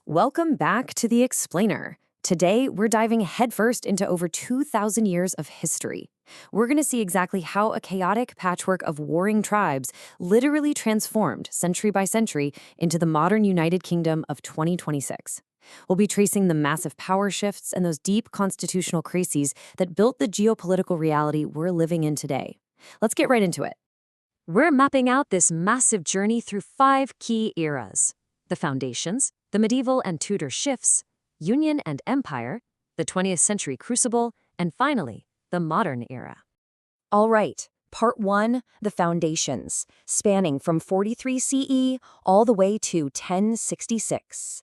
Welcome back to The Explainer. Today, we're diving headfirst into over 2,000 years of history. We're going to see exactly how a chaotic patchwork of warring tribes literally transformed, century by century, into the modern United Kingdom of 2026. We'll be tracing the massive power shifts and those deep constitutional crises that built the geopolitical reality we're living in today. Let's get right into it. We're mapping out this massive journey through 5 key eras: the foundations, the medieval and Tudor shifts, Union and Empire, the 20th century crucible, and finally, the modern era. All right, Part 1, the foundations, spanning from 43 CE all the way to 1066.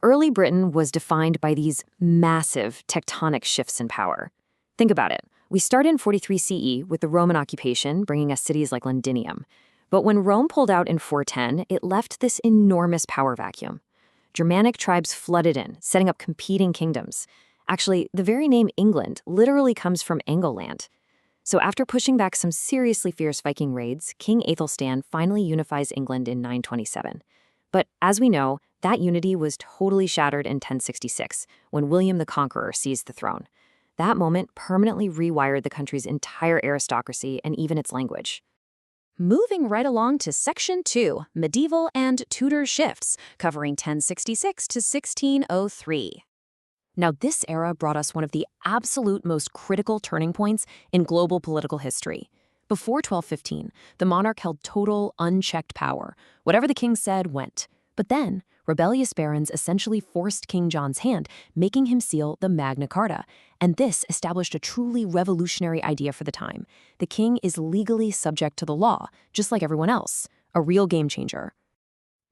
Early Britain was defined by these massive tectonic shifts in power. Think about it. We start in 43 CE with the Roman occupation bringing us cities like Londinium. But when Rome pulled out in 410, it left this enormous power vacuum. Germanic tribes flooded in, setting up competing kingdoms. Actually, the very name England literally comes from Angleland. So after pushing back some seriously fierce Viking raids, King Aethelstan finally unifies England in 927. But as we know, that unity was totally shattered in 1066, when William the Conqueror seized the throne. That moment permanently rewired the country's entire aristocracy and even its language. Moving right along to Section 2, Medieval and Tudor Shifts, covering 1066 to 1603. Now, this era brought us one of the absolute most critical turning points in global political history. Before 1215, the monarch held total, unchecked power. Whatever the king said went. But then, rebellious barons essentially forced King John's hand, making him seal the Magna Carta. And this established a truly revolutionary idea for the time. The king is legally subject to the law, just like everyone else. A real game changer.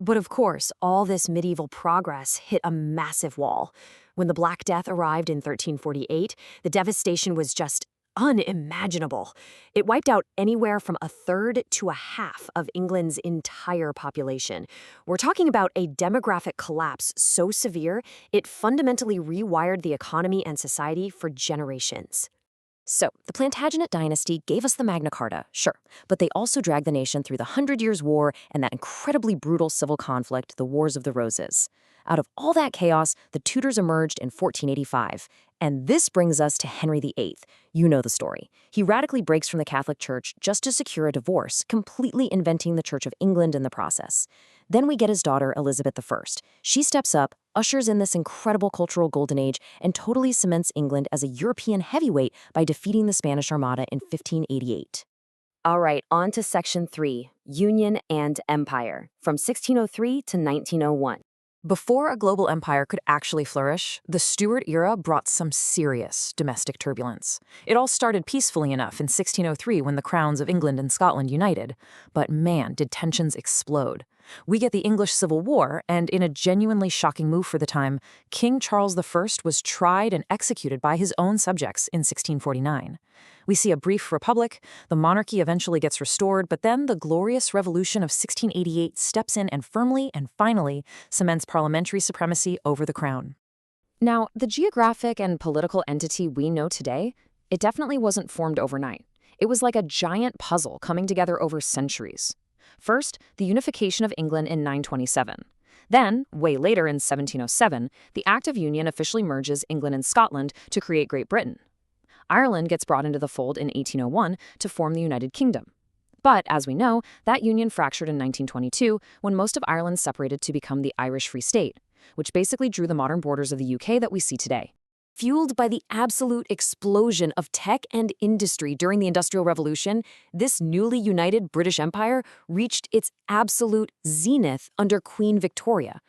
But of course, all this medieval progress hit a massive wall. When the Black Death arrived in 1348, the devastation was just unimaginable. It wiped out anywhere from a third to a half of England's entire population. We're talking about a demographic collapse so severe, it fundamentally rewired the economy and society for generations. So, the Plantagenet dynasty gave us the Magna Carta, sure, but they also dragged the nation through the 100 Years' War and that incredibly brutal civil conflict, the Wars of the Roses. Out of all that chaos, the Tudors emerged in 1485. And this brings us to Henry VIII. You know the story. He radically breaks from the Catholic Church just to secure a divorce, completely inventing the Church of England in the process. Then we get his daughter, Elizabeth I. She steps up, ushers in this incredible cultural golden age, and totally cements England as a European heavyweight by defeating the Spanish Armada in 1588. All right, on to Section 3, Union and Empire, from 1603 to 1901. Before a global empire could actually flourish, the Stuart era brought some serious domestic turbulence. It all started peacefully enough in 1603 when the crowns of England and Scotland united. But man, did tensions explode. We get the English Civil War, and in a genuinely shocking move for the time, King Charles I was tried and executed by his own subjects in 1649. We see a brief republic, the monarchy eventually gets restored, but then the Glorious Revolution of 1688 steps in and firmly and finally cements parliamentary supremacy over the crown. Now, the geographic and political entity we know today, it definitely wasn't formed overnight. It was like a giant puzzle coming together over centuries. First, the unification of England in 927. Then, way later in 1707, the Act of Union officially merges England and Scotland to create Great Britain. Ireland gets brought into the fold in 1801 to form the United Kingdom. But, as we know, that union fractured in 1922 when most of Ireland separated to become the Irish Free State, which basically drew the modern borders of the UK that we see today. Fueled by the absolute explosion of tech and industry during the Industrial Revolution, this newly united British Empire reached its absolute zenith under Queen Victoria.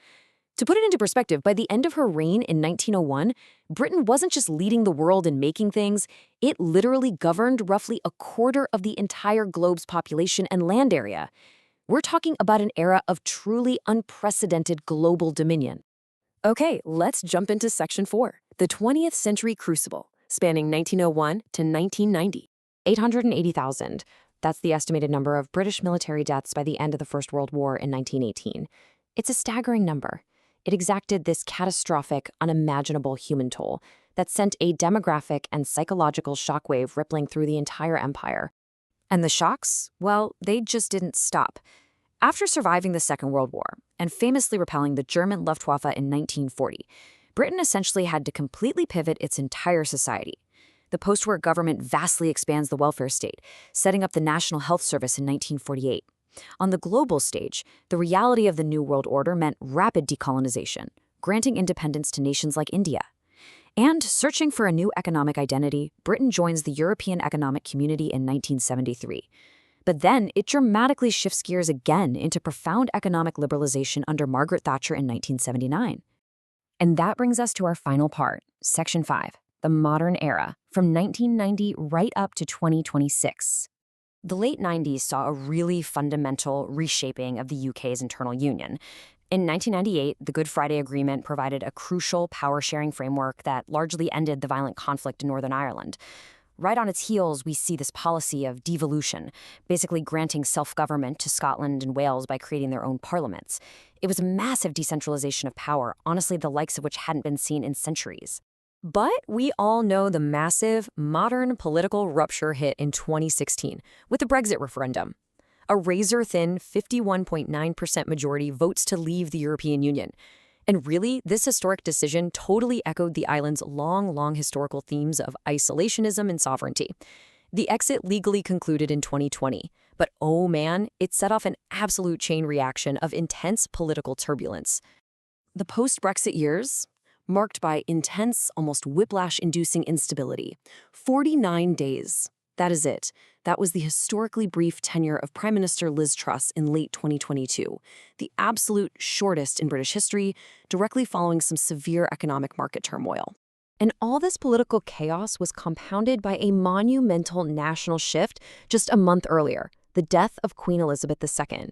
To put it into perspective, by the end of her reign in 1901, Britain wasn't just leading the world in making things, it literally governed roughly a quarter of the entire globe's population and land area. We're talking about an era of truly unprecedented global dominion. Okay, let's jump into Section 4, the 20th century crucible, spanning 1901 to 1990. 880,000. That's the estimated number of British military deaths by the end of the First World War in 1918. It's a staggering number. It exacted this catastrophic, unimaginable human toll that sent a demographic and psychological shockwave rippling through the entire empire. And the shocks? Well, they just didn't stop. After surviving the Second World War and famously repelling the German Luftwaffe in 1940, Britain essentially had to completely pivot its entire society. The post-war government vastly expands the welfare state, setting up the National Health Service in 1948. On the global stage, the reality of the New World Order meant rapid decolonization, granting independence to nations like India. And searching for a new economic identity, Britain joins the European Economic Community in 1973. But then it dramatically shifts gears again into profound economic liberalization under Margaret Thatcher in 1979. And that brings us to our final part, Section 5, the modern era, from 1990 right up to 2026. The late 90s saw a really fundamental reshaping of the UK's internal union. In 1998, the Good Friday Agreement provided a crucial power-sharing framework that largely ended the violent conflict in Northern Ireland. Right on its heels, we see this policy of devolution, basically granting self-government to Scotland and Wales by creating their own parliaments. It was a massive decentralization of power, honestly the likes of which hadn't been seen in centuries. But we all know the massive, modern political rupture hit in 2016 with the Brexit referendum. A razor-thin 51.9% majority votes to leave the European Union. And really, this historic decision totally echoed the island's long historical themes of isolationism and sovereignty. The exit legally concluded in 2020, but oh man, it set off an absolute chain reaction of intense political turbulence. The post-Brexit years, marked by intense, almost whiplash-inducing instability. 49 days. That is it. That was the historically brief tenure of Prime Minister Liz Truss in late 2022, the absolute shortest in British history, directly following some severe economic market turmoil. And all this political chaos was compounded by a monumental national shift just a month earlier, the death of Queen Elizabeth II.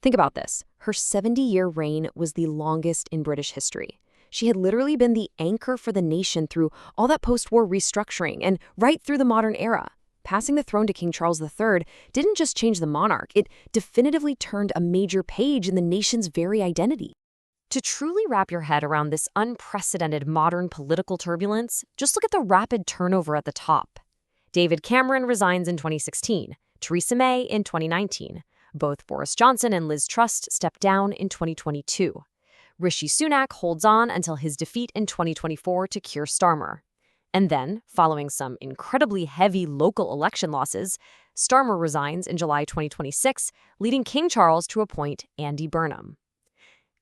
Think about this. Her 70-year reign was the longest in British history. She had literally been the anchor for the nation through all that post-war restructuring and right through the modern era. Passing the throne to King Charles III didn't just change the monarch, it definitively turned a major page in the nation's very identity. To truly wrap your head around this unprecedented modern political turbulence, just look at the rapid turnover at the top. David Cameron resigns in 2016, Theresa May in 2019. Both Boris Johnson and Liz Truss stepped down in 2022. Rishi Sunak holds on until his defeat in 2024 to Keir Starmer. And then, following some incredibly heavy local election losses, Starmer resigns in July 2026, leading King Charles to appoint Andy Burnham.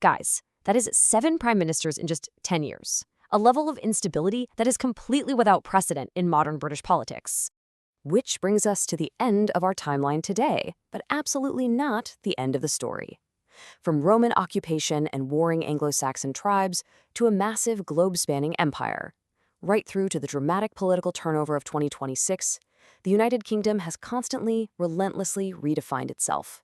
Guys, that is 7 prime ministers in just 10 years, a level of instability that is completely without precedent in modern British politics. Which brings us to the end of our timeline today, but absolutely not the end of the story. From Roman occupation and warring Anglo-Saxon tribes to a massive globe-spanning empire, right through to the dramatic political turnover of 2026, the United Kingdom has constantly, relentlessly redefined itself.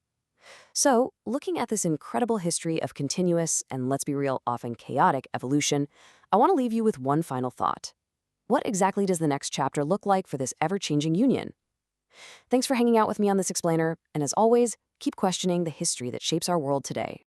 So, looking at this incredible history of continuous and, let's be real, often chaotic evolution, I want to leave you with one final thought. What exactly does the next chapter look like for this ever-changing union? Thanks for hanging out with me on this explainer, and as always, keep questioning the history that shapes our world today.